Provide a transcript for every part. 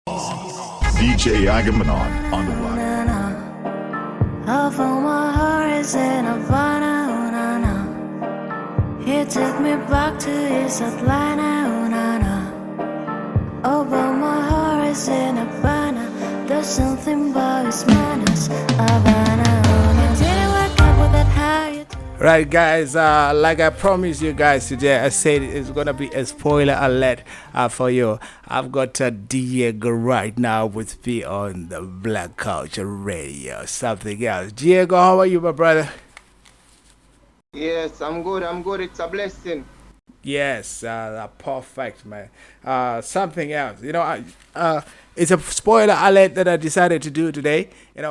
DJ Agamemnon on the block. Half of my heart is in Havana, He took me back to his Atlanta, Oh, but my heart is in Havana. There's something about his manners, Havana, Didn't work out with that how you do. Right, guys, like I promised you guys today, I said it's gonna be a spoiler alert for you. I've got Diego right now with me on the Black Culture Radio. Something else. Diego, how are you, my brother? Yes, I'm good. It's a blessing. Yes, perfect, man. Something else. It's a spoiler alert that I decided to do today.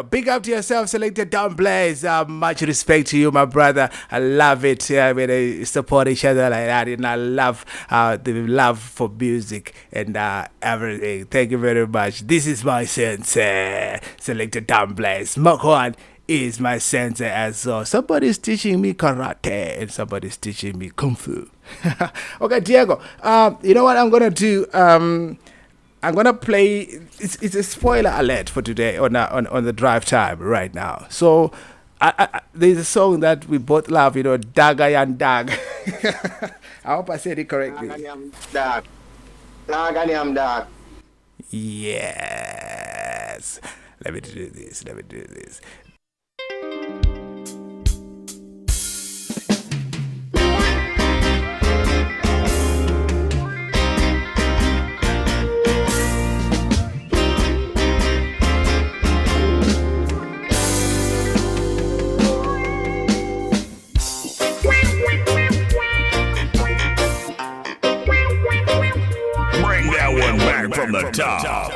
Big up to yourself, Selected Don Blaze. Much respect to you, my brother. I love it when they support each other like that. And I love the love for music and everything. Thank you very much. This is my sensei, Selected Don Blaze. Mokwan is my sensei as well. Somebody's teaching me karate and somebody's teaching me kung fu. Okay, Diego. You know what I'm gonna do? I'm gonna play. It's a spoiler alert for today on the drive time right now. So there's a song that we both love. Dagayan Dag. I hope I said it correctly. Daganyam Dag. Yes. Let me do this. Bring that one back from the top.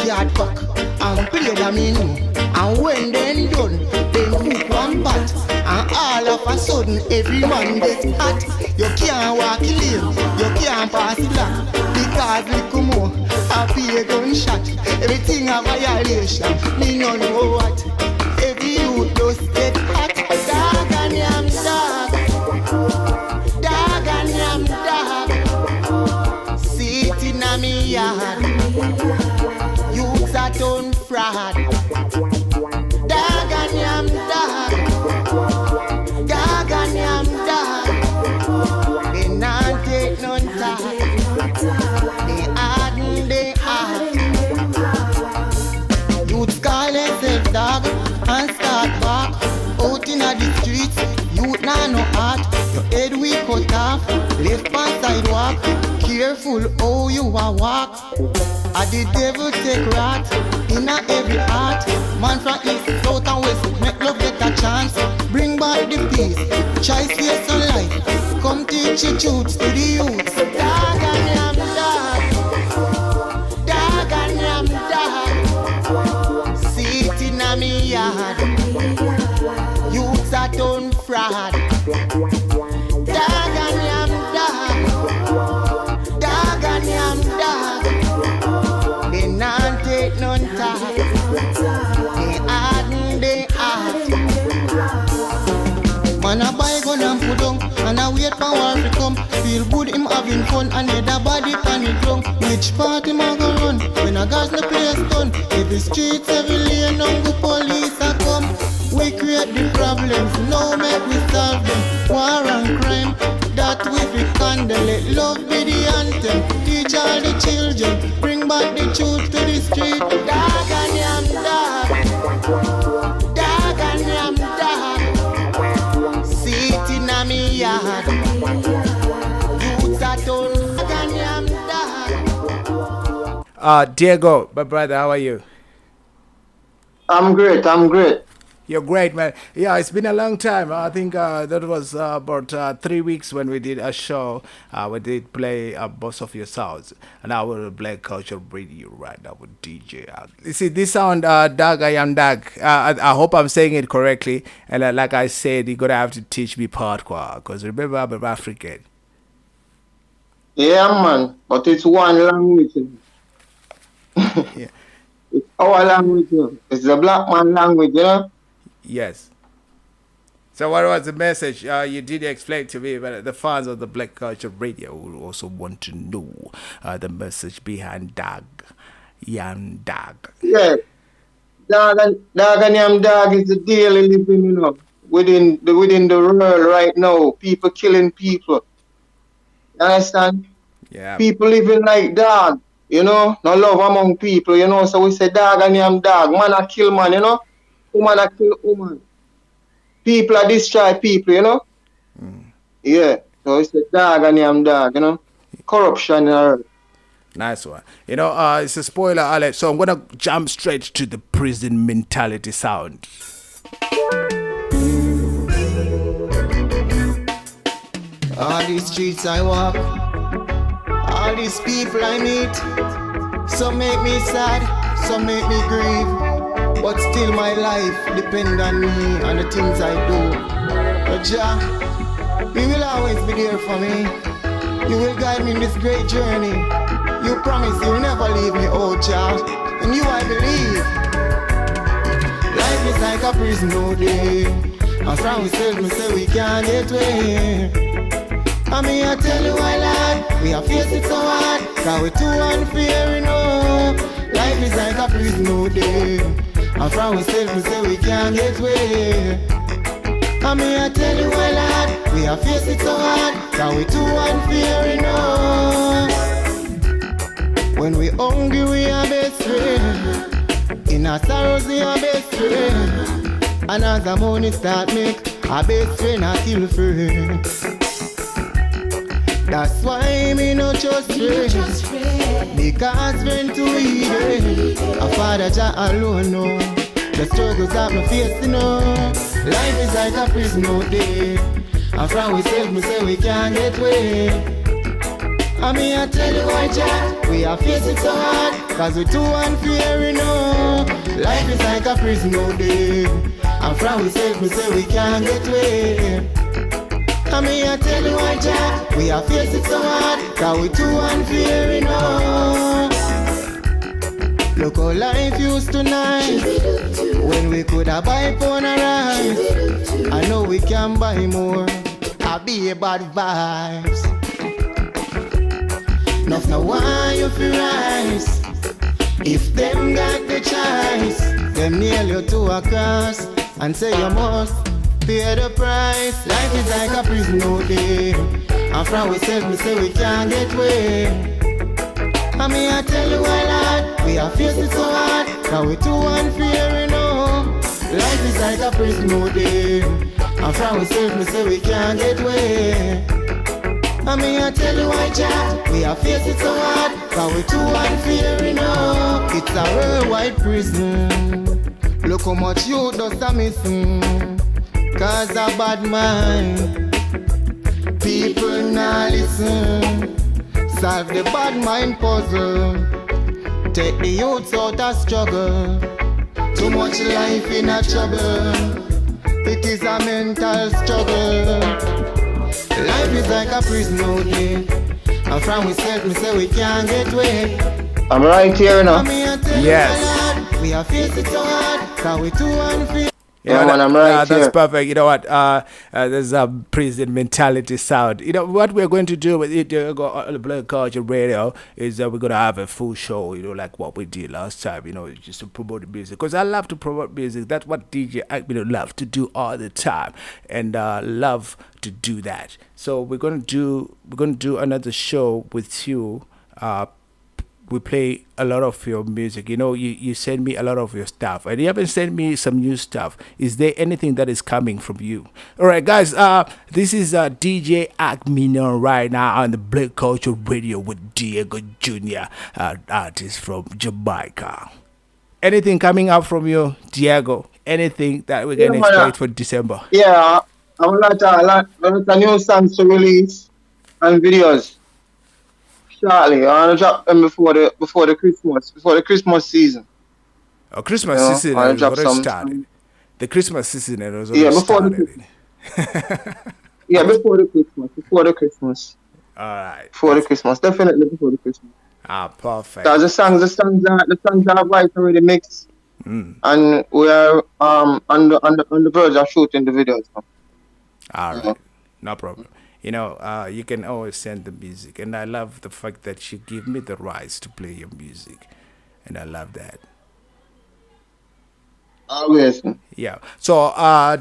Yard cock and play them in. And when they done, they hook one bat. And all of a sudden, everyone gets hot. You can't walk lane, you can't pass the block. Because little more, I be a gunshot. Everything a violation, me no know what. Every youth just get hot. Dog and yam dog. Dog and yam dog. Sit in a me yard. Youths a turn fraud. Dog and yam dog. Dog and yam dog. They not take none talk. They harden, they hard. Youths call themselves dog and start back. Out inna the streets, youth nah no heart. Your head we cut off, left on sidewalk. Careful how you a walk. A the devil take rat inna every heart. Man from east, south and west, make love get a chance. Bring back the peace, try see sunlight. Come teach the truth to the youths. Dog and yam dog. Dog and yam dog. Sit inna me yard. Youths a turn fraud. Dog and yam dog. Dog and yam dog. They not take none talk. They harden, they hard. Man a buy gun and put down, and a wait for war to come. Feel good him having fun, and the body pan it down. Which part him a go run? When a gas no place done. Every streets, every lane, and the police a come. We create the problems, now make we solve them. War and crime, that we fi condemn. Let love be the anthem. system. Teach all the children, bring back the truth to the street. Dog and yam dog, dog and yam dog. Sit in a me yard, youths at home. Dog and yam dog. Diego, my brother, how are you? I'm great. You're great, man. Yeah, it's been a long time. I think that was about 3 weeks when we did a show. We did play most of your sounds. And now we're Black Culture Radio right now with DJ. You see, this sound, Dag, I am Dag. I hope I'm saying it correctly. And like I said, you're going to have to teach me Patois. Because remember, I'm African. Yeah, man. But it's one language. Yeah. It's our language. It's the black man language, you know? Yes. So what was the message? You did explain to me, but the fans of the Black Culture Radio will also want to know the message behind Dag, Yam Dag. Yeah. Dog and yam dog is the daily living, you know, within the world right now. People killing people. You understand? Yeah. People living like dog, you know, no love among people, you know. So we say dog and yam dog. Man a kill man, you know. Woman a kill woman. People a destroy people, you know. Yeah. So we say dog and yam dog, you know. Corruption in our earth. Nice one. You know, it's a spoiler alert, so I'm gonna jump straight to the prison mentality sound. All these streets I walk, all these people I meet, some make me sad, some make me grieve, but still my life depend on me and the things I do. But Jah, you will always be there for me. You will guide me in this great journey. You promise you'll never leave me, oh Jah, in you I believe. Life is like a prison, no day, and from ourselves me say we can't get away. I mean, I tell you why, lad, we are faced it so hard, cause we're too unfair, you know. Life is like a prison, no day, and from ourselves we say we can't get away. I mean, I tell you why, lad, we are faced it so hard, cause we're too unfair, you know. When we hungry, we are best friend. In our sorrows, we are best friend. And as the money start make, our best friend a kill friend. That's why me no trust friend, because friend too easy. A father Jah alone know the struggles that me face, you know. Life is like a prison out there, and from we self me say we can't get away. I mean I tell you why Jah, we are facing so hard, cause we too unfair, you know. Life is like a prison out there, and from we self me say we can't get away. I mean I tell you why Jah, we are facing so hard, cause we too unfair, you know. Look how life used to nice, when we could have buy phone a rice. I know we can buy more, I be a bad vibes. Enough now why you feel rise. If them got the choice, them nail you to a cross and say you must pay the price. Life is like a prison out there, and from we self me say we can't get away. I mean I tell you why lad, we are facing so hard, cause we too unfair, you know. Life is like a prison out there, and from we self me say we can't get away. I mean I tell you why Jah, we are facing so hard, cause we too unfair, you know. It's a worldwide prison. Look how much youth does a missing, cause a bad mind. People now listen, solve the bad mind puzzle, take the youths out of struggle. Too much life in a trouble, it is a mental struggle. Life is like a prison out there, and from we self me say we can't get away. I'm right here now. Yes. We are facing so hard, cause we too unfair. You Yeah, know, man, I'm right that's here. perfect. You know what? There's a prison mentality sound. You know what we're going to do with it, the Black Culture Radio, is that we're gonna have a full show. You know, like what we did last time. You know, just to promote the music, because I love to promote music. That's what DJ Agmino love to do all the time, and love to do that. So we're gonna do another show with you. We play a lot of your music. You know, you send me a lot of your stuff, and you haven't sent me some new stuff. Is there anything that is coming from you? All right, guys. This is DJ Agmino right now on the Black Culture Radio with Diego Jr., artist from Jamaica. Anything coming up from you, Diego? Anything that we can Yeah, man, expect for December? yeah, I have a lot of new songs to release and videos. Shortly, I want to drop them before the Christmas season. Oh, Christmas You know, season I want has to drop already some, started. The Christmas season has yeah, already before the started. yeah, before the Christmas, All right. before the Christmas, definitely before the Christmas. Perfect. Cause the songs are right already mixed, and we are on the verge of shooting the videos now. All You right, know. no problem. You know, you can always send the music, and I love the fact that you give me the rights to play your music, and I love that. Always. Yeah. So,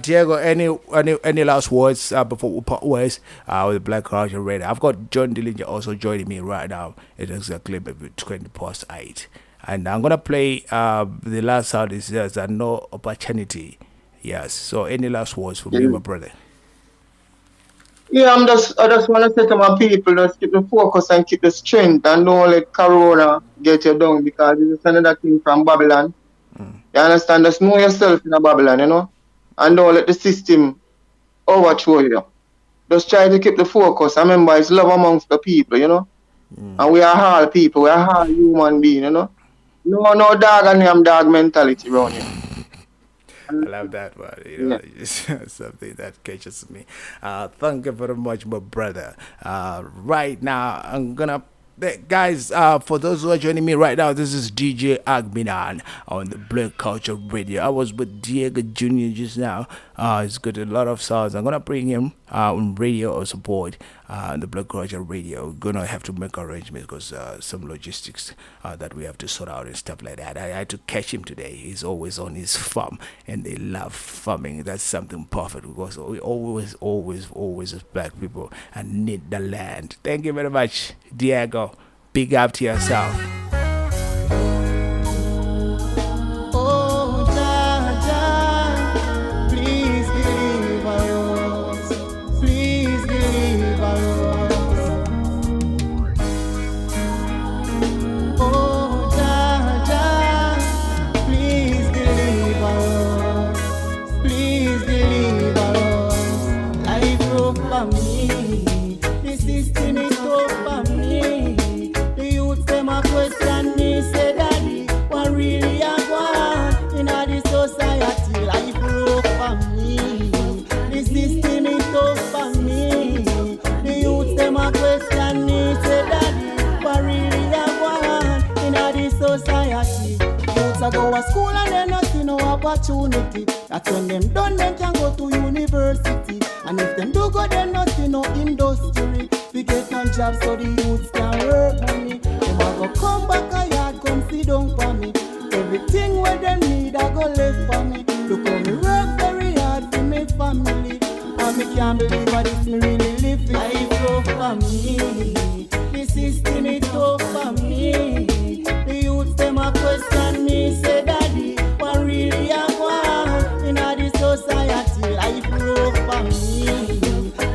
Diego, any last words before we part ways with the Black Culture Radio? I've got John Dillinger also joining me right now. It's exactly maybe 20 past 8, and I'm gonna play the last sound is just a no opportunity. Yes. So, any last words from you, my brother? Yeah, I just want to say to my people, just keep the focus and keep the strength and don't let Corona get you down because it's another thing from Babylon. You understand? Just know yourself in a Babylon, you know? And don't let the system overthrow you. Just try to keep the focus. And remember, it's love amongst the people, you know? And we are all people, we are all human beings, you know? No dog and damn dog mentality around here. I love that one. You know, it's something that catches me. Thank you very much, my brother. Right now, I'm gonna. Guys, for those who are joining me right now, this is DJ Agminan on the Black Culture Radio. I was with Diego Jr. just now. He's got a lot of songs. I'm gonna bring him on radio or support the Black Culture Radio. We're gonna have to make arrangements because some logistics that we have to sort out and stuff like that. I had to catch him today. He's always on his farm, and they love farming. That's something perfect because we always as black people and need the land. Thank you very much, Diego. Big up to yourself. Oh, Jah, please deliver us. Please deliver us. Oh, Jah, please deliver us. Please deliver us. Life rough for me. The system is tough for me. The youth them a question me, say daddy, what really I want in the society? Life rough for me. The system is tough for me. The youth them a question me, say daddy, what really I want in the society? Youths a go to school and they not see no opportunity. That's when them done, them can go to university. And if them do go, they not see no industry. We get no job so the youths can work for me. Them a go come back a yard, come sit down for me. Everything where them need I go left for me. Look how me work very hard for me family. And me can't believe what this me really live. Life tough for me. The system is tough for me. The youths them a question me, say daddy, what really I want in the society? Life rough for me.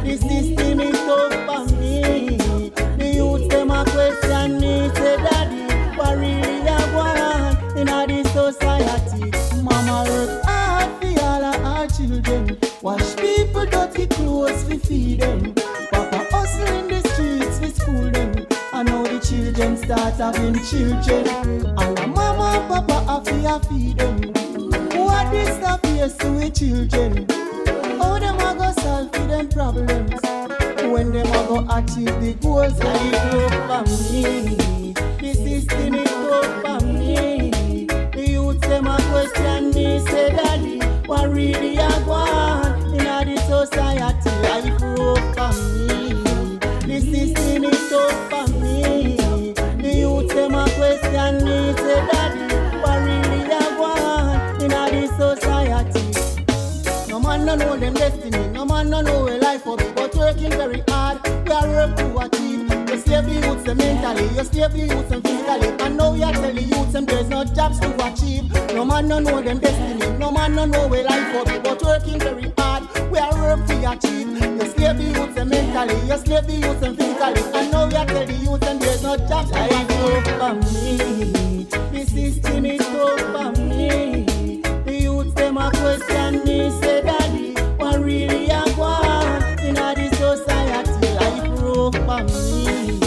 The system is tough for me. The youths them a question me, say daddy, what really I want in the society? Mama work hard for all of our children. Wash people dirty clothes to feed them. Papa hustle in the streets to school them. And now the children start having children. And the mama and papa have to feed them. What is the face to the children? How them a go solve for them problems? When them a go achieve the goals? Life rough for me. The system is tough for me. The youths them a question me, say daddy, what really working very hard. We are work to achieve. You slave the youths mentally, you slave the youths physically. And now you tell the youths there's no jobs to achieve. No man no know them destiny, no man no know where life up. But working very hard, we are work to achieve. You slave the youths mentally, you slave the youths physically. And now you tell the youths there's no jobs to achieve. For me, the system is tough for me. The youths them a question me, say daddy, what really I want in a this society? Life rough for me.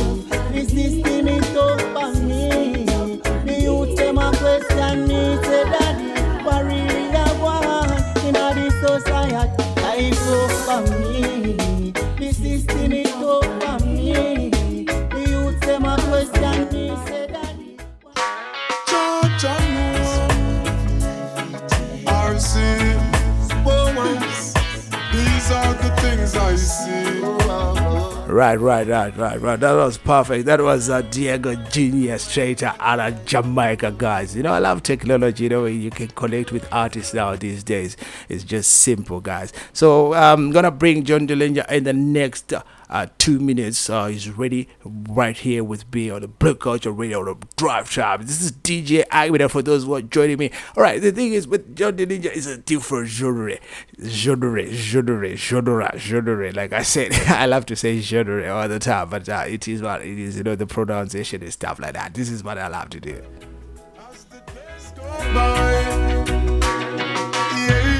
The system is tough for me. The youths them a question me, say daddy, what really I want in a this society? Life rough for me. The system is tough for me. The youths them a question me, say daddy. RC, these are the things I see. Right. That was perfect. That was Diego Jr. straight out of Jamaica, guys. You know, I love technology. You know, you can connect with artists now these days. It's just simple, guys. So I'm gonna bring John Dillinger in the next 2 minutes. He's ready right here with me on the Blue Culture Radio on the Drive Time. This is DJ Agmina for those who are joining me. All right, the thing is with John Dillinger is a different genre. Like I said, I love to say genre all the time, but it is what it is. You know, the pronunciation and stuff like that. This is what I love to do. As the days go by, yeah.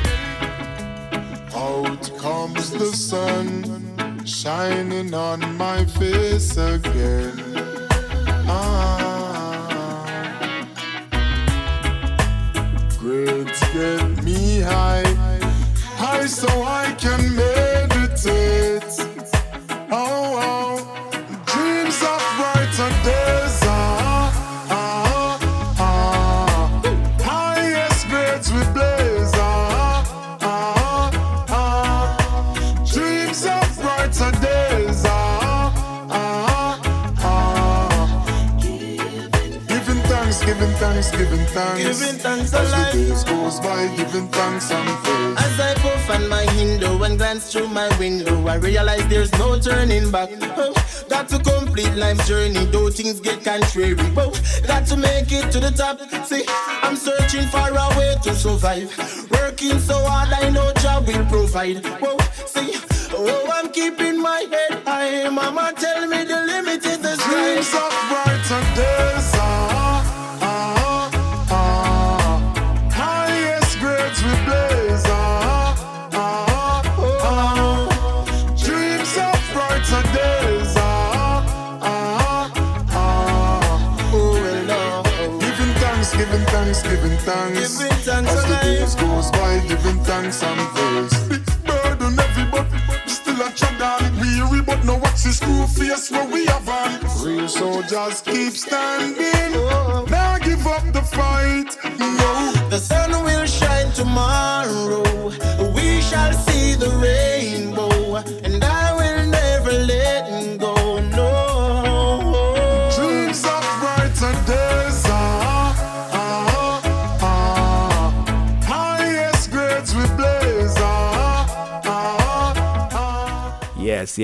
Out comes the sun, shining on my face again. Grades get me high so I can meditate. Oh, dreams of brighter days. Highest grades we blaze. Dreams of brighter days. Giving thanks as the days goes by, giving thanks and praise. As I puff on my window and glance through my window, I realize there's no turning back. Oh, got to complete life's journey, though things get contrary. Oh, got to make it to the top. See, I'm searching for a way to survive. Working so hard, I know job will provide. Oh, see, I'm keeping my head high. Mama tell me the limit is the sky. Dreams of brighter days. Highest grades we blaze. Dreams of brighter days. Giving thanks. As the days goes by, giving thanks and praise. Big burden everybody, still a chug on. Weary but no watch the school face where we have on. Real soldiers keep standing. Now give up the fight. No. The sun will shine tomorrow. We shall see the rainbow, and I will never let go. No. Dreams of brighter days. Highest grades we blaze. Yes.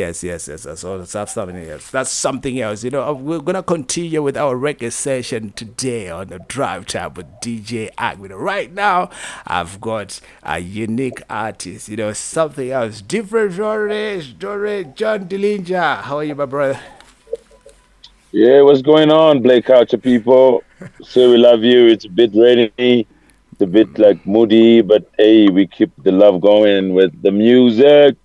That's something else. You know, we're gonna continue with our record session today on the Drive Time with DJ Agmina. Right now, I've got a unique artist. You know, something else, different genre. John Dillinger. How are you, my brother? Yeah, what's going on, Blake Culture people? So we love you. It's a bit rainy, it's a bit like moody, but hey, we keep the love going with the music.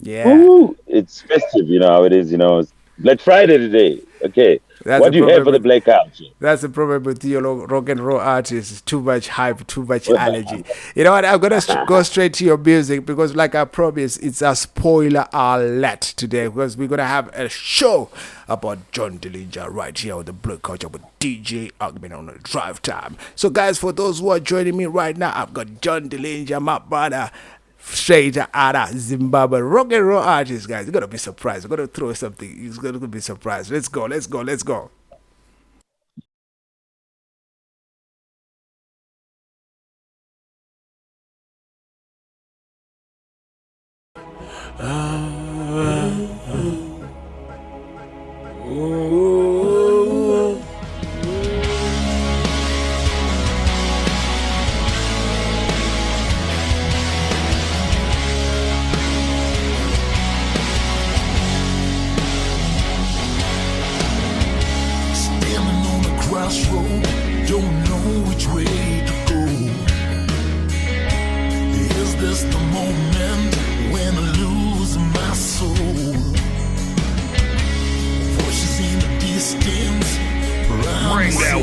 Yeah. Woo! It's festive, you know how it is, you know. It's Black Friday today. Okay. That's what the do you have for problem the Black Culture? That's the problem with the rock and roll artists. Too much hype, too much allergy. You know what? I'm gonna go straight to your music because, like I promised, it's a spoiler alert today because we're gonna have a show about John Dillinger right here on the Blue Culture with DJ Agmina on the Drive Time. So, guys, for those who are joining me right now, I've got John Dillinger, my brother. Straight out of Zimbabwe, rock and roll artist, guys. You're gonna be surprised. We're gonna throw something. You're gonna be surprised. Let's go.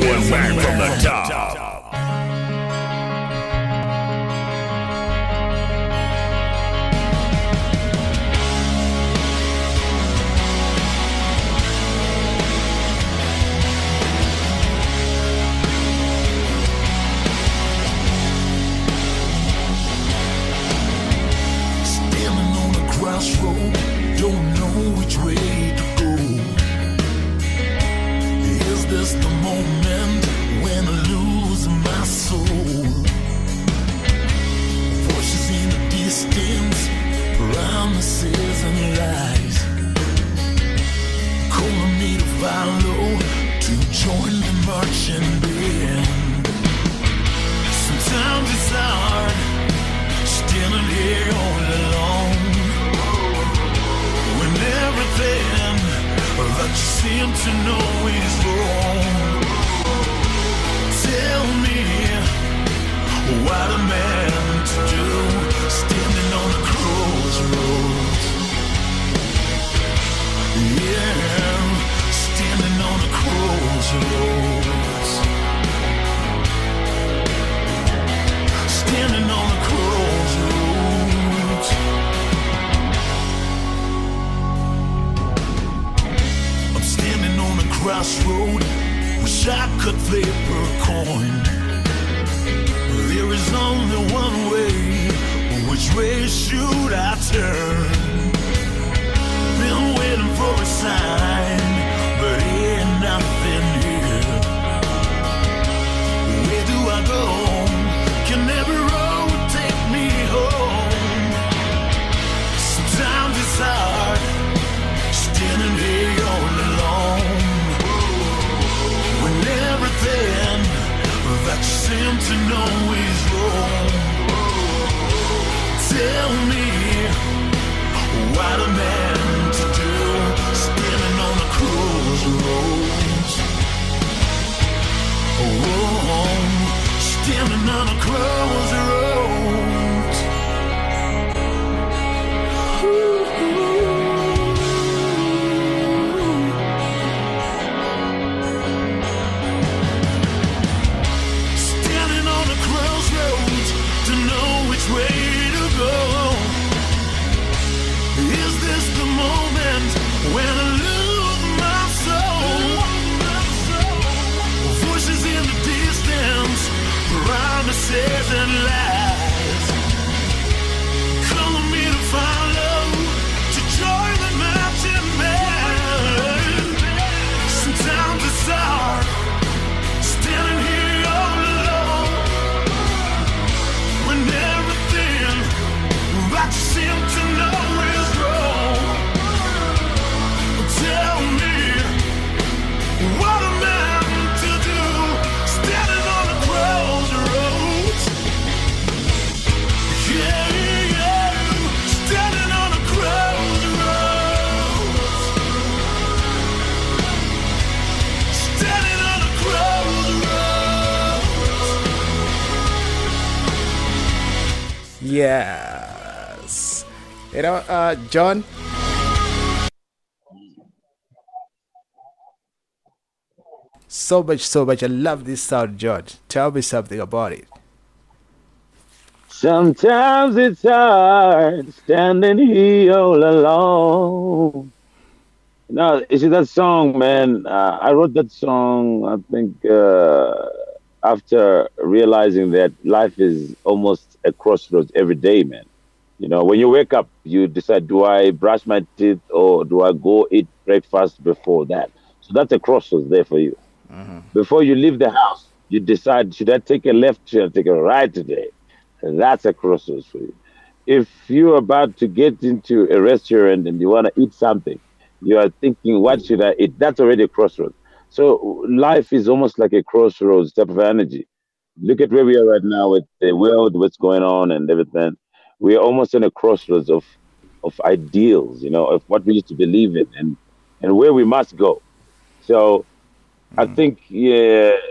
one back from the top. Standing on a crossroad, don't know which way to go. Is this the moment when I lose my soul? Voices in the distance, promises and lies, calling me to follow, to join the marching band. Sometimes it's hard, standing here all alone, when everything that you seem to know is wrong. Tell me what a man to do, standing on the crossroads. Yeah, standing on the crossroads. Standing on the crossroads. I'm standing on a crossroad, wish I could flip a coin. There is only one way, which way should I turn? Been waiting for a sign, but ain't nothing here. Where do I go? Can every road take me home? Sometimes it's hard, standing here all alone, when everything that you seem to know is wrong. Tell me what a man to do, standing on the crossroads. Oh, standing on the crossroads. Standing on the crossroads to know which way to go. Is this the moment when I lose my soul? Voices in the distance, promises and lies, calling me to follow, to join the marching band. Sometimes it's hard, standing here all alone, when everything that you seem to know is wrong. Tell me what a man to do, standing on the crossroads. Yeah, yeah, standing on the crossroads. Standing on the crossroads. Yes. You know, John, so much. I love this sound, George. Tell me something about it. Sometimes it's hard standing here all alone. No, you see that song, man. I wrote that song, I think, after realizing that life is almost a crossroads every day, man. You know, when you wake up, you decide, do I brush my teeth or do I go eat breakfast before that? So that's a crossroads there for you. Before you leave the house, you decide, should I take a left, should I take a right today? And that's a crossroads for you. If you're about to get into a restaurant and you want to eat something, you are thinking, what should I eat? That's already a crossroads. So life is almost like a crossroads type of energy. Look at where we are right now with the world, what's going on and everything. We are almost in a crossroads of ideals, you know, of what we used to believe in and where we must go. So I think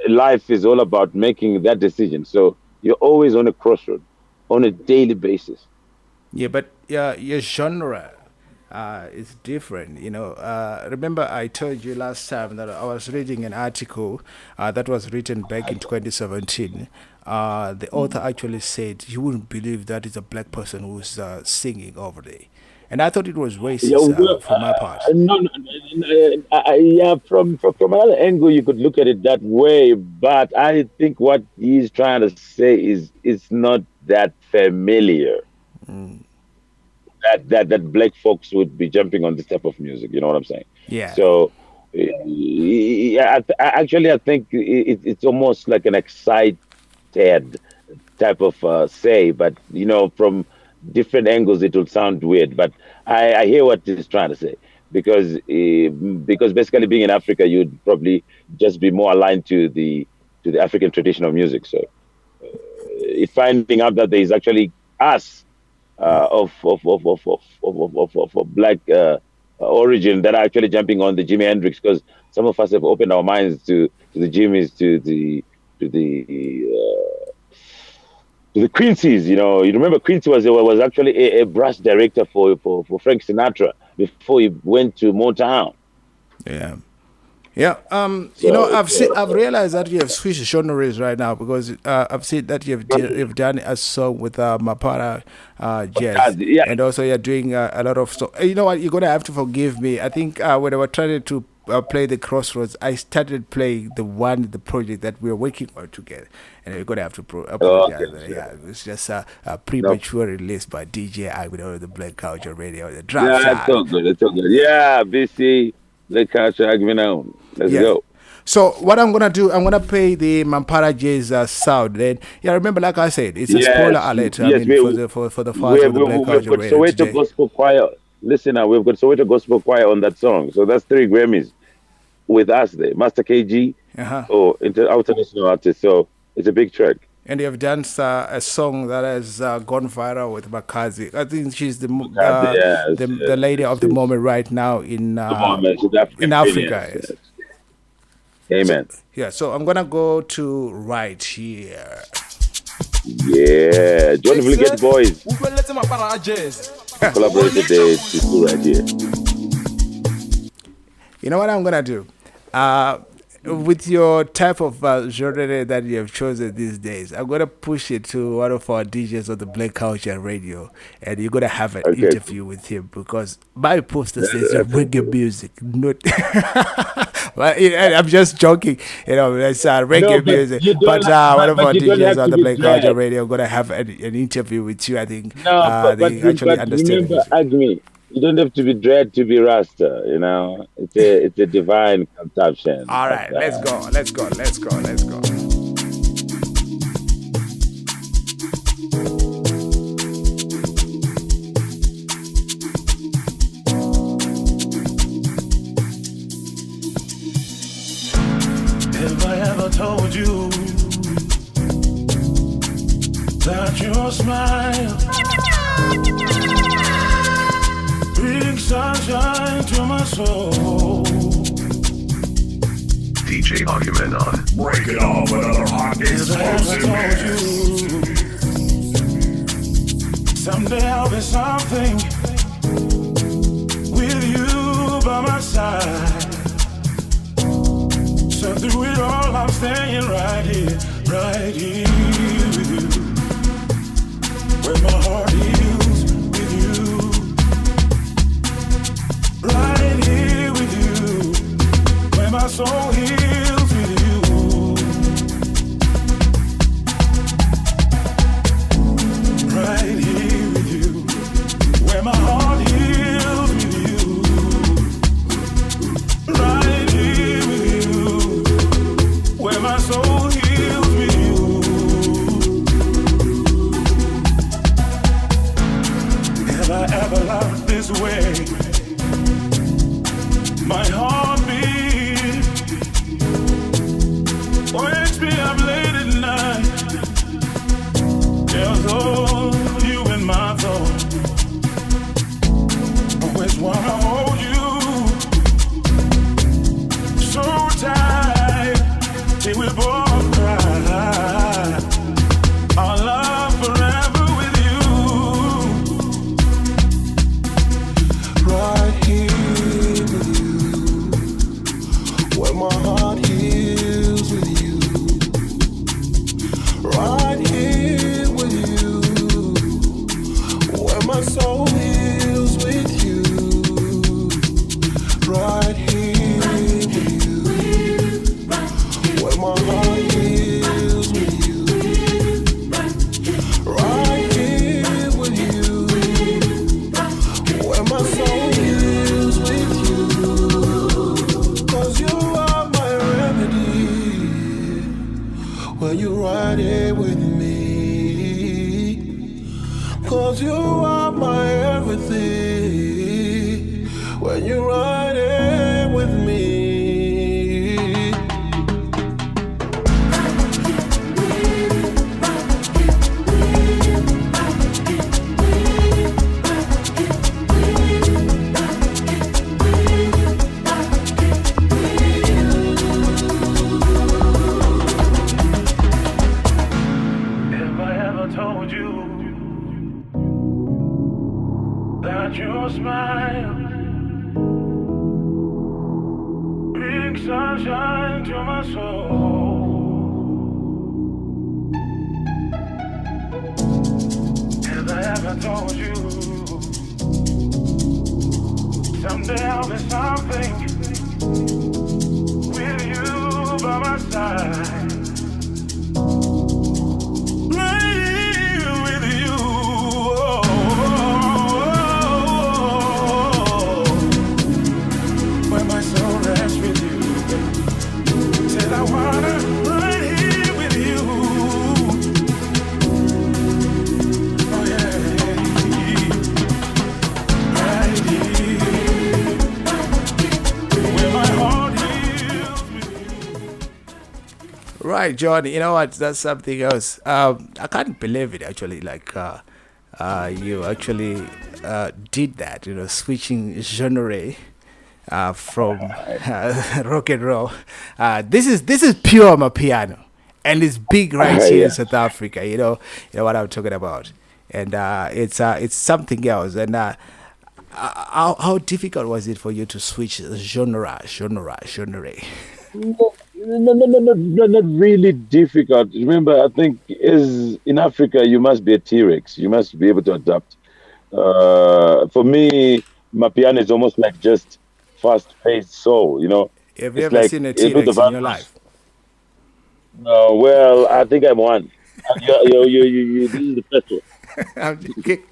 life is all about making that decision. So you're always on a crossroad on a daily basis. Yeah, but your genre, is different. Remember I told you last time that I was reading an article that was written back in 2017. The author actually said you wouldn't believe that is a black person who's singing over there. And I thought it was Yeah, racist well, for my part. no, no, yeah. From another angle, you could look at it that way, but I think what he's trying to say is it's not that familiar that black folks would be jumping on this type of music. You know what I'm saying? Yeah. So, yeah, I think it's almost like an excited type of say, but from different angles it will sound weird, but I hear what he's trying to say because basically being in Africa, you'd probably just be more aligned to the African traditional music. So finding out that there is actually us of black origin that are actually jumping on the Jimi Hendrix, because some of us have opened our minds to the Jimmys, to the Quincy's. You remember Quincy was actually a brass director for Frank Sinatra before he went to Motown. Yeah. Yeah, I've realized that you have switched genres right now because I've seen that you've done a song with Mapara Jazz, yeah. And also you're doing a lot of stuff. You know what? You're gonna have to forgive me. I think when I was trying to play the Crossroads, I started playing the project that we are working on together, and you're gonna have to apologize. Okay. Yeah, it's just a premature release by DJ Agnew, the Black Culture Radio, the drop. Yeah, it's all good. It's all good. Yeah, BC. Black Culture Agnew. Let's go. So what I'm gonna do, I'm gonna play the Mampara Jazz sound. Then, remember, like I said, it's a spoiler alert. For the fans of the Black Culture Radio Soweto today. Gospel Choir. Listen now, we've got Soweto Gospel Choir on that song. So that's 3 Grammys with us there. Master KG, international artist. So it's a big track. And you have done a song that has gone viral with Makazi. I think she's the lady of the moment right now in Africa. Yes. Amen. So I'm gonna go to right here. Yeah, Johnny Vliget Boys. Collaborated the right here. You know what I'm gonna do? With your type of genre that you have chosen these days, I'm gonna push it to one of our DJs on the Black Culture Radio, and you're gonna have an interview with him because my poster says reggae music, not. But I'm just joking, it's reggae music. But one of our DJs on the Black Culture Radio, gonna have an interview with you. I think they actually understand. Remember, Agmi, you don't have to be dread to be Rasta, It's a divine conception. All right, let's go. Have I ever told you that your smile brings sunshine to my soul? DJ Argument on. Break it off another hot explosive mix. Someday I'll be something with you by my side. So through it all, I'm staying right here with you. Where my heart heals with you. Right here with you. Where my soul heals with you. Right here with you. Where my heart heals with you. Right here with you. Where my soul heals with you. Have I ever loved this way? My heartbeat where my heart heals with you. Right here with you, where my soul heals with you. Right here with you, where my heart heals with you. Right here with you, where my soul heals with you. 'Cause you are my remedy, when you're right here with me. 'Cause you are my everything, when you're right here with me. If I ever told you that your smile brings sunshine to my soul, if I ever told you someday I'll be something with you by my side. With you, where my soul rests with you. Said I wanna right here with you. Oh yeah, right here, where my heart heals with you. Right, John. You know what? That's something else. I can't believe it actually. Like, you actually did that. You know, switching genre from rock and roll. This is pure Mapiano, and it's big right here in South Africa. You know what I'm talking about, and it's something else. And how difficult was it for you to switch genre? No, not really difficult. Remember, I think is in Africa you must be a T-Rex. You must be able to adapt. For me, my piano is almost like just fast-paced soul. You know, Have you it's ever like seen a T-Rex in your life? Well, I think I'm one. You this is the first one. I'm joking.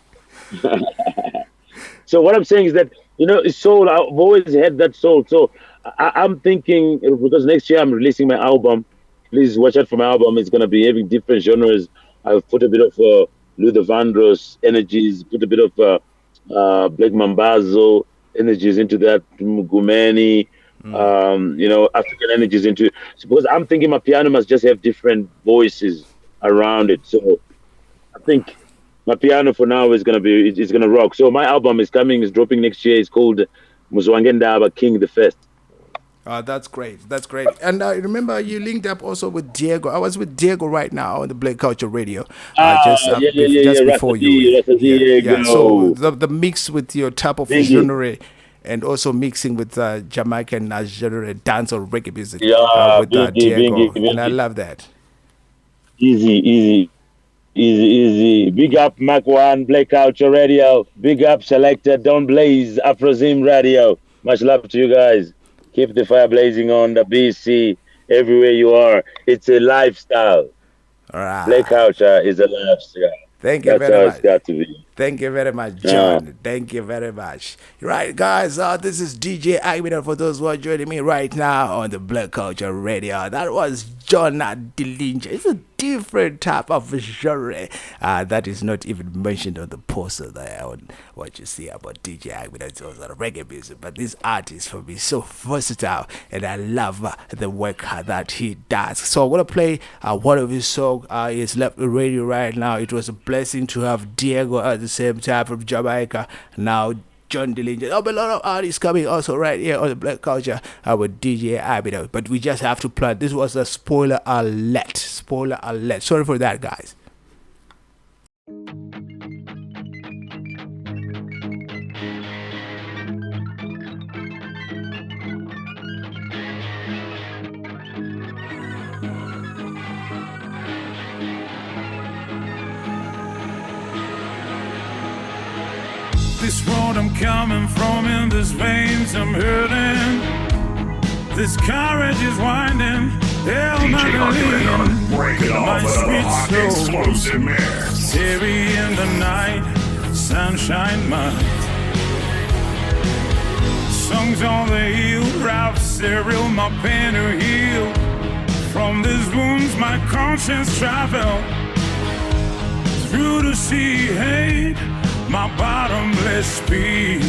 So what I'm saying is that it's soul. I've always had that soul. So I'm thinking, because next year I'm releasing my album. Please watch out for my album. It's gonna be having different genres. I've put a bit of Luther Vandross energies, put a bit of Black Mambazo energies into that, Gumeni, African energies into it. So because I'm thinking my piano must just have different voices around it. So I think my piano for now is gonna rock. So my album is dropping next year. It's called Muzwangendaba King the First. That's great. And I remember you linked up also with Diego. I was with Diego right now on the Black Culture Radio. Just before you. Yeah. So the mix with your type of genre, and also mixing with Jamaican genre dance or reggae music with Diego. And I love that. Easy. Big up Mac One, Black Culture Radio. Big up Selector Don Blaze, Afrozim Radio. Much love to you guys. Keep the fire blazing on the BC everywhere you are. It's a lifestyle. All right. Black Culture is a lifestyle. Thank you very much. That's how it's got to be. Thank you very much, John. Thank you very much. Right, guys, this is DJ Agmina for those who are joining me right now on the Black Culture Radio. That was John Dillinger. It's a different type of genre that is not even mentioned on the poster there on what you see about DJ Agmina. It's also reggae music, but this artist for me is so versatile, and I love the work that he does. So I'm gonna play one of his songs. It's left the radio right now. It was a blessing to have Diego at the same time from Jamaica. Now John Dillinger. A lot of artists coming also right here on the Black Culture with DJ Abida. But we just have to plan. This was a spoiler alert. Sorry for that, guys. This road I'm coming from, in this veins I'm hurting. This carriage is winding. Hell, my Break it off with another hot explosive mix. Heavy in the night, sunshine mud. Songs on the hill, rap cereal, my pain to heal. From these wounds, my conscience travel. Through the sea, hate, my bottomless speed.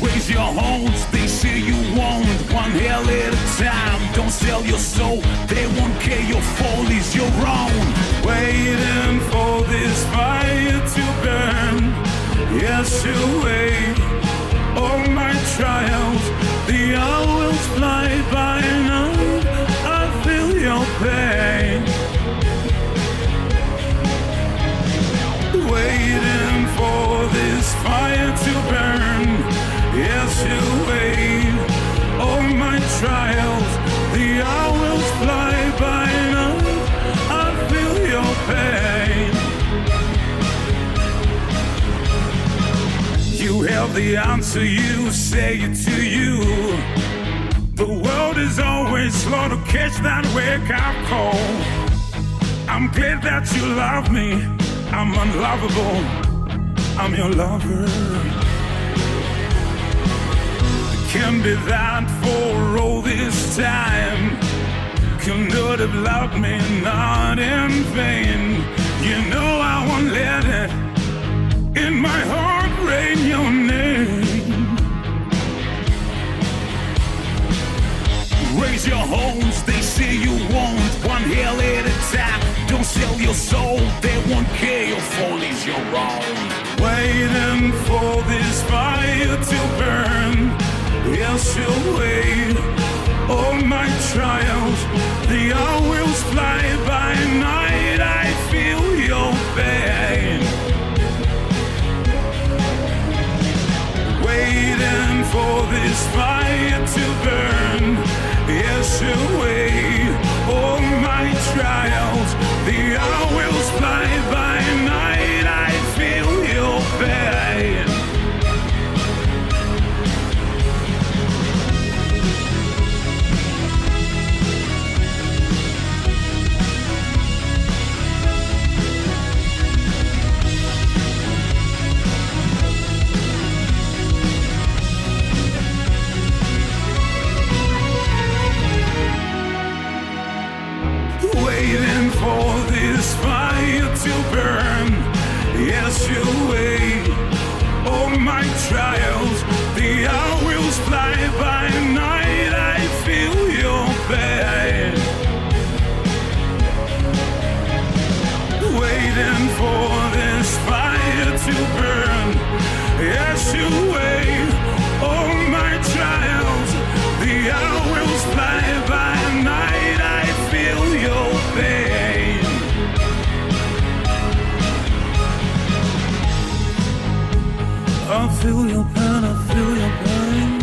Raise your horns, they say you won't. One hell at a time, don't sell your soul. They won't care, your fall is your own. Waiting for this fire to burn. Yes, you wait. All my trials, the hours fly by night. I feel your pain. Waiting for this fire to burn. Yes, you wait. All my trials, the hours fly by night. I feel your pain. You have the answer, you say it to you. The world is always slow to catch that wake-up call. I'm glad that you love me. I'm unlovable. I'm your lover. Can be that for all this time. Could not have loved me, not in vain. You know I won't let it in my heart rain your name. Raise your horns, they say you won't. One hell at a time, don't sell your soul. They won't care, your fall is your own. Waiting for this fire to burn. Yes, you'll wait. All my trials, the hours fly by night. I feel your pain. Waiting for this fire to burn. Yes, you wait. All my trials, the hours fly by night. I feel your pain. Waiting for this fire to burn. Yes, you wait. All my trials, the hours fly by night. I feel your pain. Waiting for this fire to burn. Yes, you wait. All my trials, the hours fly by night. I feel your pain. I feel your pain, I feel your pain.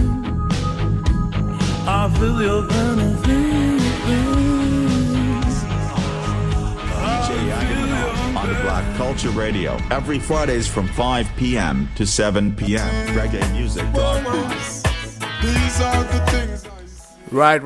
I feel your pain, I feel your pain. DJ Agnew on Black Culture Radio every Fridays from 5 p.m. to 7 p.m. Reggae music. These are the things. Right,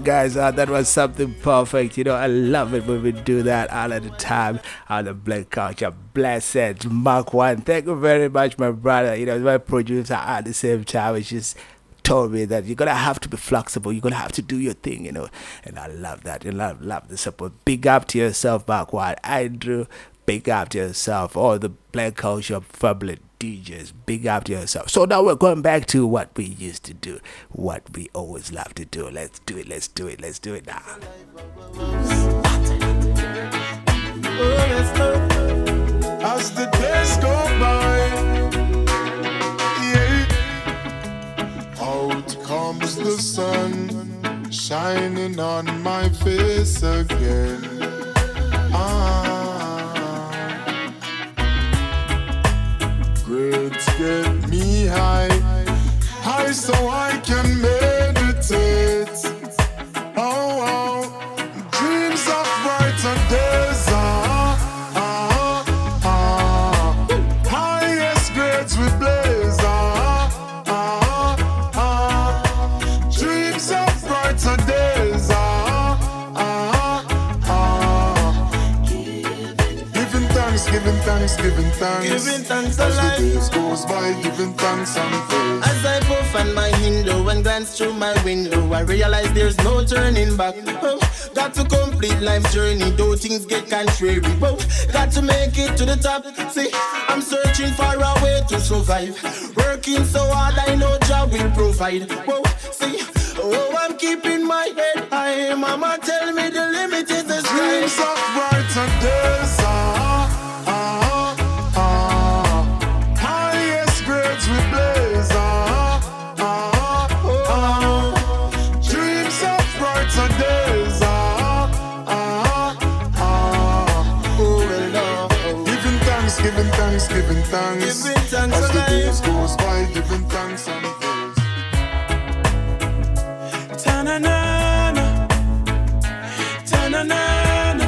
guys. That was something perfect. You know, I love it when we do that all of the time on the Black Culture. Blessed Mark One. Thank you very much, my brother. You know, my producer at the same time. It's just told me that you're gonna have to be flexible, you're gonna have to do your thing, you know, and I love that. You love the support. Big up to yourself, Mark One. Andrew, big up to yourself. All the Black Culture family DJs, big up to yourself. So now we're going back to what we used to do, what we always love to do. Let's do it now. As the days go by, yeah, out comes the sun, shining on my face again. Grades get me high so I can meditate. Dreams of brighter days. giving thanks. Giving thanks As the alive. days goes by, giving thanks and praise. As I puff on my window and glance through my window, I realize there's no turning back. Oh, got to complete life's journey, though things get contrary. Oh, got to make it to the top. See, I'm searching for a way to survive. Working so hard, I know Jah will provide. Whoa, see, oh, I'm keeping my head high. Mama tell me the limit is the sky. Dreams of brighter days, highest grades we blaze, dreams of brighter days, giving thanks, giving thanks, giving thanks, Giving thanks as the alive. days goes by, giving thanks and praise. Ta-na-na-na. Ta-na-na-na.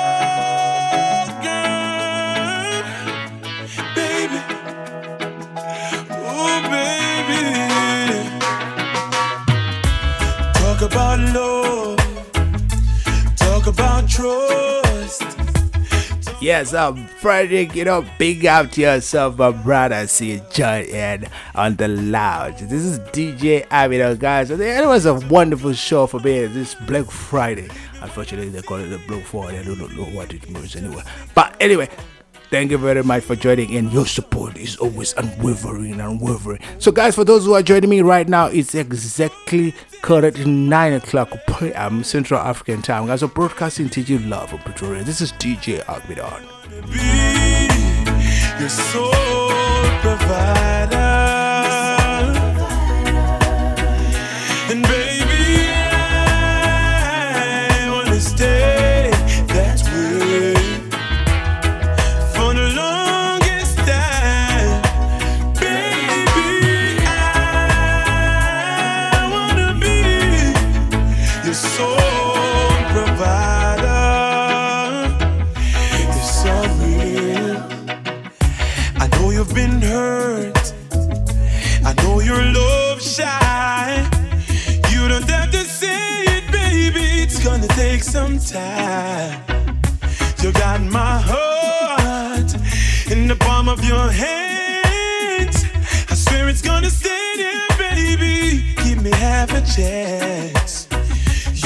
Oh, girl. Baby. Oh, baby. Talk about love. Talk about trust. Yes, Frederick, big up to yourself, my brother. See you join in on the lounge. This is DJ Abidal, guys. It was a wonderful show for me this Black Friday. Unfortunately, they call it the Black Friday. I don't know what it means anyway. But anyway, thank you very much for joining in. Your support is always unwavering. So, guys, for those who are joining me right now, it's exactly current 9 o'clock p.m. Central African time. Guys, I'm broadcasting to you live from Pretoria. This is DJ Agbidan. Your soul provider. And baby, I wanna stay that way for the longest time. Baby, I wanna be your soul provider. It's so real. I know you've been hurt. I know you're love shy. You don't have to say it, baby. It's gonna take some time. You got my heart in the palm of your hands. I swear it's gonna stay there, baby. Give me half a chance.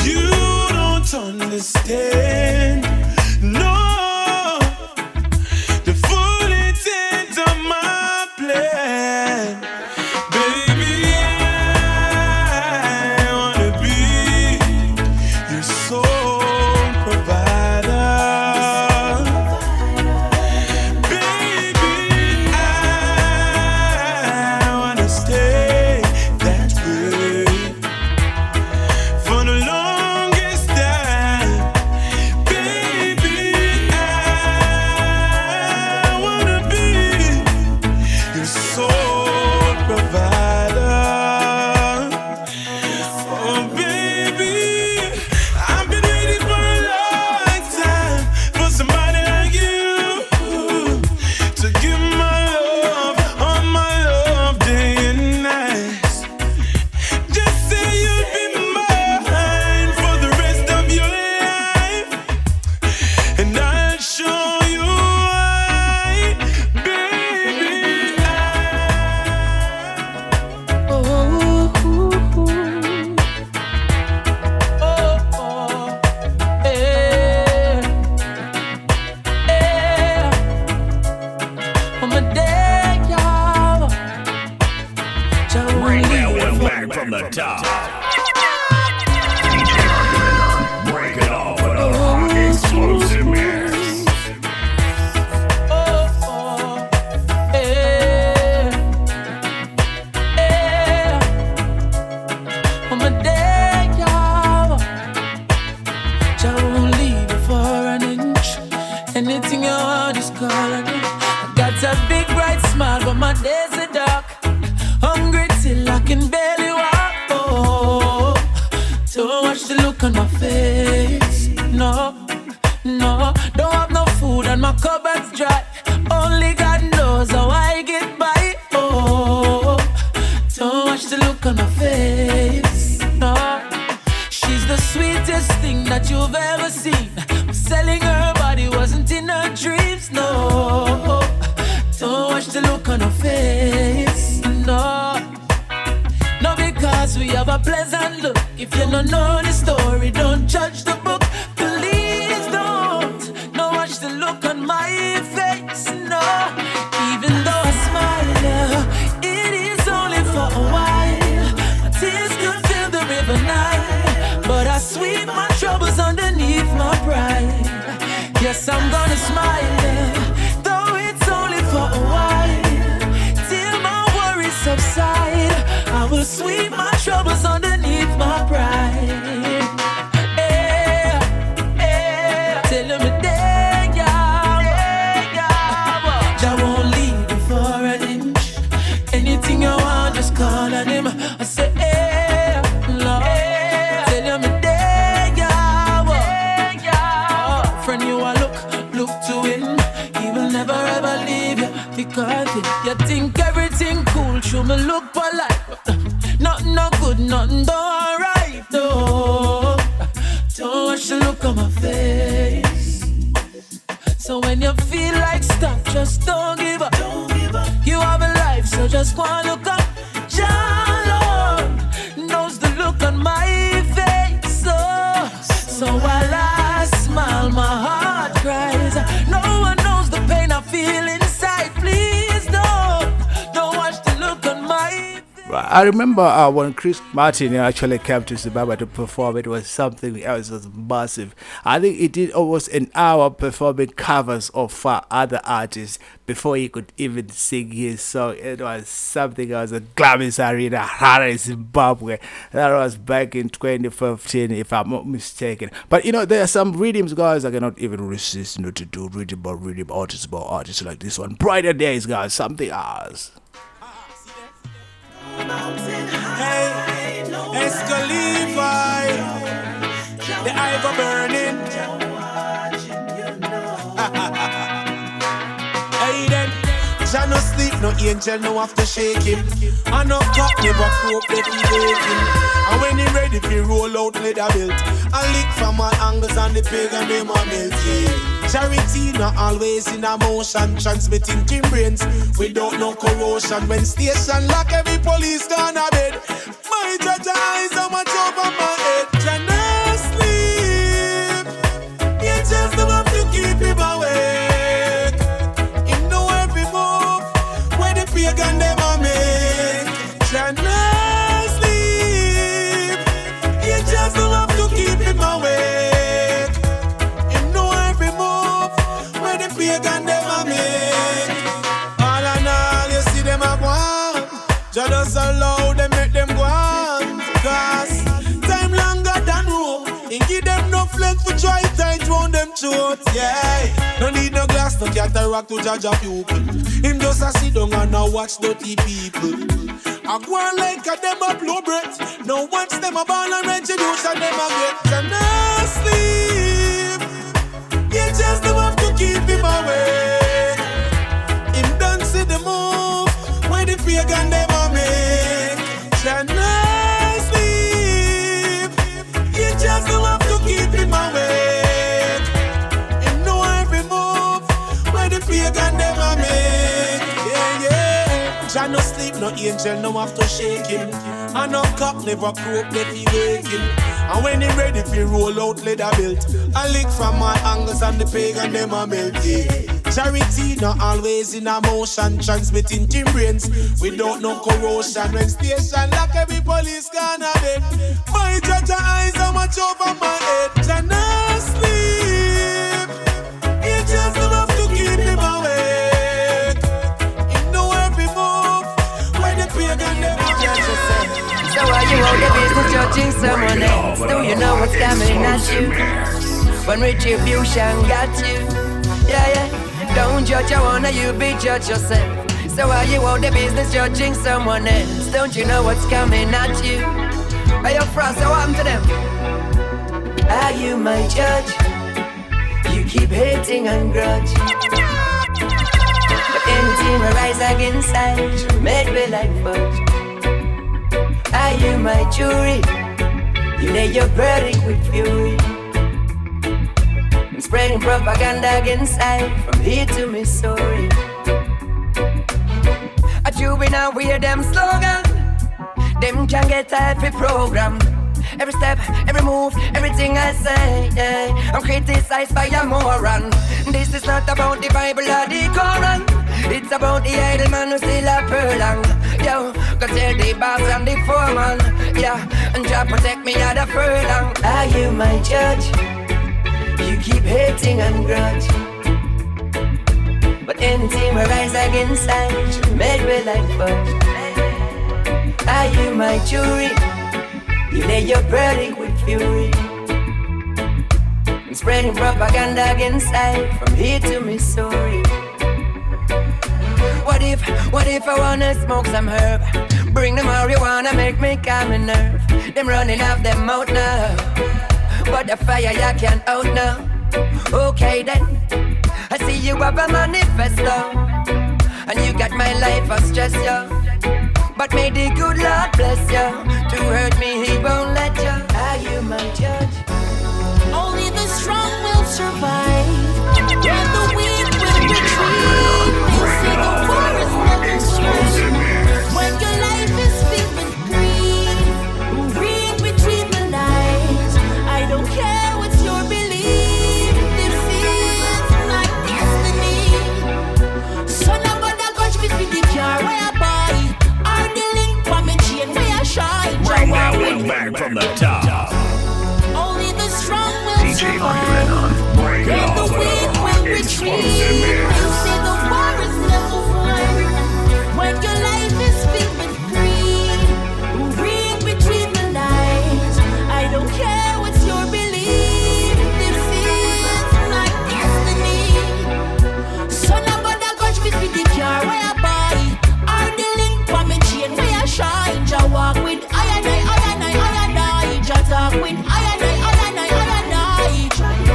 You don't understand. No. The full intent of my plan. Baby, I wanna be your soul provider. Baby, I wanna stay that way for the longest time. Baby, I wanna be your soul provider. Oh, baby, I've been waiting for a long time for somebody like you to give my love, all my love, day and night. Just say you'd be mine for the rest of your life, and I'll show you why, baby. Right now, we're back from the top. Break it off with a hot explosive mix. Anything you want, just call on me. I got a big bright smile, but my days are dark. Hungry till I can barely walk. Oh, don't watch the look on my face. No, don't have no food and my cupboard's dry. Only God knows how I get by. Oh, don't watch the look on my face. No, she's the pleasant look. If you don't know the story, don't judge the book. Please don't watch the look on my face, no. Even though I smile, it is only for a while. My tears could fill the river Nile, but I sweep my troubles underneath my pride. Yes, I'm gonna smile, though it's only for a while. Till my worries subside, I will sweep my troubles underneath my pride. Tell me there, I won't leave you for an inch. Anything you want, just call on him. I say, Lord, tell me there, friend, you are look to him. He will never ever leave you because you think everything cool. Show me look polite. Nothing no good, nothing done alright though. Don't watch the look on my face. So when you feel like stuck, just don't give up. You have a life, so just go and look up. Jah Lord knows the look on my face. So while I smile, my heart cries. No one knows the pain I feel inside. Please don't watch the look on my face. I remember when Chris Martin actually came to Zimbabwe to perform, it was something else, it was massive. I think he did almost an hour performing covers of other artists before he could even sing his song. It was something else at Glamis Arena, Harare, Zimbabwe. That was back in 2015, if I'm not mistaken. But there are some rhythms, guys, I cannot even resist to do rhythm artists like this one. Brighter Days, guys, something else. Hey, Escalivi, the eye go burning. Hey then, Jah no sleep, no angel, no have to shake him. I no cup, never croak, let him wake. And when he ready, he roll out leather belt. I lick from all angles and the pagan them a melt. Yeah. Charity not always in a motion, transmitting team brains without no corrosion. When station lock, every police gone a bed. My judge eyes so much over my head. Jah no sleep, you just don't have to keep him awake. Him know every move where the pagan them a make. Jah no sleep, you just don't have to keep him awake. Him know every move where the pagan them a make. All and all, you see them a go on. Jah just allow them, make them go on. Cause time longer than rope. And give them no flex for try tight round them throat. Yeah, no need no glass, no cataract to judge a pupil. Him just a sit down and a watch dirty people. I go on like a them a blow breath. No watch them a ball and retribution them a get. Jah no sleep, you just don't have to keep him awake. Him don't see the move when the pagan them a make. Jah no sleep, you just don't have to keep him awake. Him know every move when the pagan them a make. Yeah. Jah no sleep, no angel, no have to shake him. And no cock never croak, let he wake him. And when he ready, he roll out leather belt. I lick from my angles and the pagan them a melt. Yeah. Charity not always in a motion, transmitting team brains without no corrosion. When station lock, every police gone a bed. My judge eyes so much over my head. Jah no sleep, you just don't have to keep him awake. Him know every move when the pagan them a make. So are you out the business judging someone else? Do you know what's coming at you? When retribution got you, yeah. Don't judge, I wanna you be judge yourself. So are you out the business judging someone else? Don't you know what's coming at you? Are you frost, so what happened to them? Are you my judge? You keep hating and grudge. But anything will rise against I make me like fudge. Are you my jury? You lay your verdict with fury. I'm spreading propaganda against I from here to Missouri. A juvenile wear them slogan. Them can get every program. Every step, every move, everything I say, yeah. I'm criticized by a moron. This is not about the Bible or the Quran. It's about the idle man who still a furlong. Yo, go tell the boss and the foreman, yeah. And Jah protect me at the furlong. Are you my judge? You keep hating and grudge. But anything we rise against I made me like fudge. Are you my jury? You lay your verdict with fury. I'm spreading propaganda against I from here to Missouri. What if I wanna smoke some herb? Bring the marijuana, make me calm and nerve. Them running off them mouth now, but the fire ya can't out now. Okay then, I see you have a manifesto, and you got my life of stress, yo. But may the good Lord bless you. To hurt me, He won't let you. Are you my judge? Only the strong will survive, and the weak will retreat. They say the war is never won. When your life is filled with greed, read between the lines. I don't care what's your belief. This is my destiny. So now gonna catch me with the car where I buy. Or the link for me chain where I shine. Bring that one back from the top. Only the strong will DJ survive, Bring it and the off of weak the will explosive retreat. mix. They say the war is never won. When your life is filled with greed, read between the lines. I don't care what's your belief. This is my destiny. So now gonna catch me with the car where I buy. Or the link for me chain where I shine. Jah walk with I and I. Jah talk with I and I.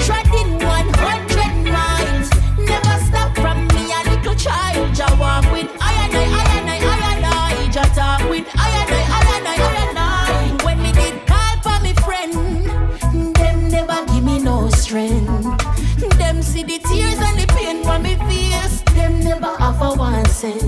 Treading 100 miles. Never stop from me, a little child. Jah walk with I and I. Jah talk with I and I. When me did call for me friend, them never give me no strength. Them see the tears and the pain from me face. Them never offer 1 cent.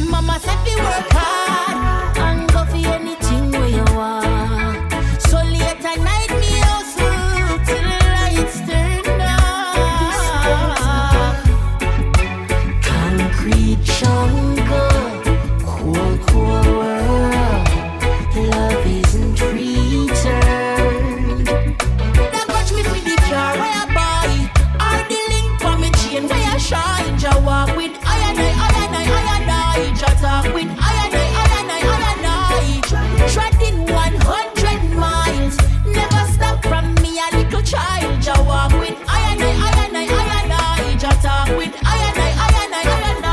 Mama said we work hard and go for anything where you want. So late at night me hustle till the lights turn off. Concrete jungle, cold world. Love isn't returned. Now watch me with the car where I buy. Or the link for me chain where I shine. Jah walk with I and I. Jah talk with I and I. Treading 100 miles. Never stop from me, a little child. Jah walk with I and I. Jah talk with I and I.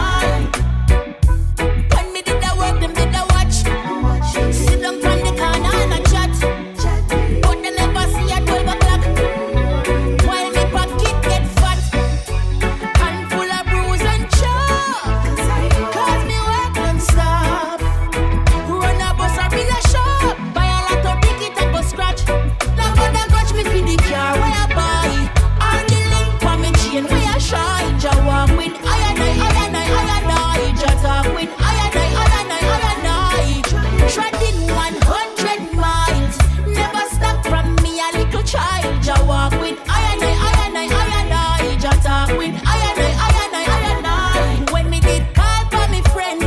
When me did the work, them did the watch. Sit down from the corner and a chat. But they never see at 12 o'clock. While me pocket get fat and full of bruise and chop. Cause me work non-stop. Run a bus or build a shop. Buy a lot of ticket and go scratch. Now gonna catch me for the car where I buy. Or the link for me chain where I shine. Jah walk with I and I. Jah talk with I and I. Treading 100 miles. Never stop from me, a little child. Jah walk with I and I. Jah talk with I and I. When me did call for me friend,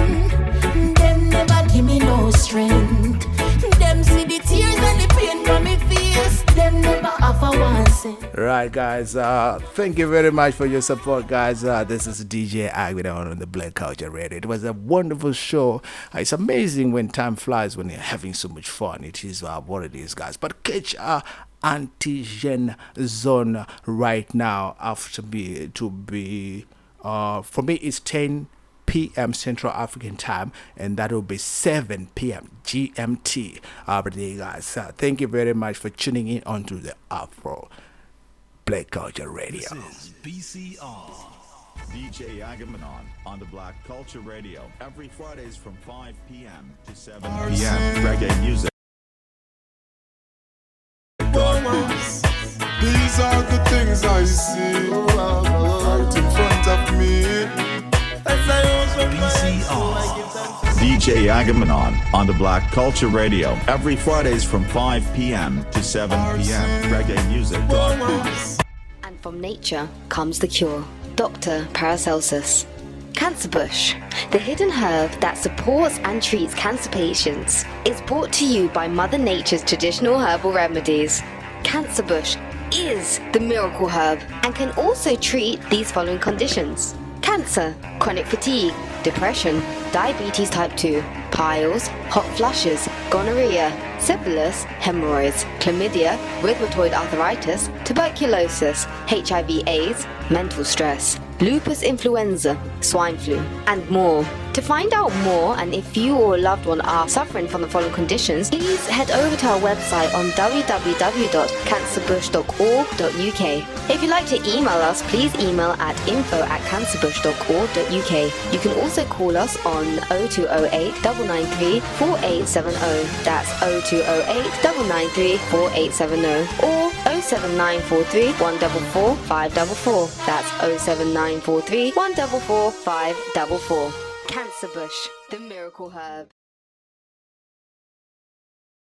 them never give me no strength. Them see the tears and the pain from me face. Them never offer 1 cent. Right, guys. Thank you very much for your support, guys. This is DJ Agwida on the Black Culture Radio. It was a wonderful show. It's amazing when time flies when you're having so much fun. It is what it is, guys. But catch Antigen Zone right now after me to be for me it's 10 p.m. Central African Time, and that will be 7 p.m. GMT. But guys, thank you very much for tuning in onto the Afro Black Culture Radio. This is BCR. DJ Agamenon on the Black Culture Radio every Fridays from 5 p.m. to 7 p.m. Reggae music. These are the things I see right in front of me. DJ DJ Agamanon on the Black Culture Radio every Fridays from 5 p.m. to 7 p.m. Reggae music. And from nature comes the cure. Dr. Paracelsus. Cancer Bush, the hidden herb that supports and treats cancer patients, is brought to you by Mother Nature's traditional herbal remedies. Cancer Bush is the miracle herb and can also treat these following conditions: cancer, chronic fatigue, depression, diabetes type 2, piles, hot flushes, gonorrhea, syphilis, hemorrhoids, chlamydia, rheumatoid arthritis, tuberculosis, HIV/AIDS, mental stress, lupus influenza, swine flu, and more. To find out more, and if you or a loved one are suffering from the following conditions, please head over to our website on www.cancerbush.org.uk. If you'd like to email us, please email at info@cancerbush.org.uk. You can also call us on 0208 993 4870. That's 0208 993 4870. Or 07943 144 544. That's 07943 144 544. Cancer Bush, the miracle herb.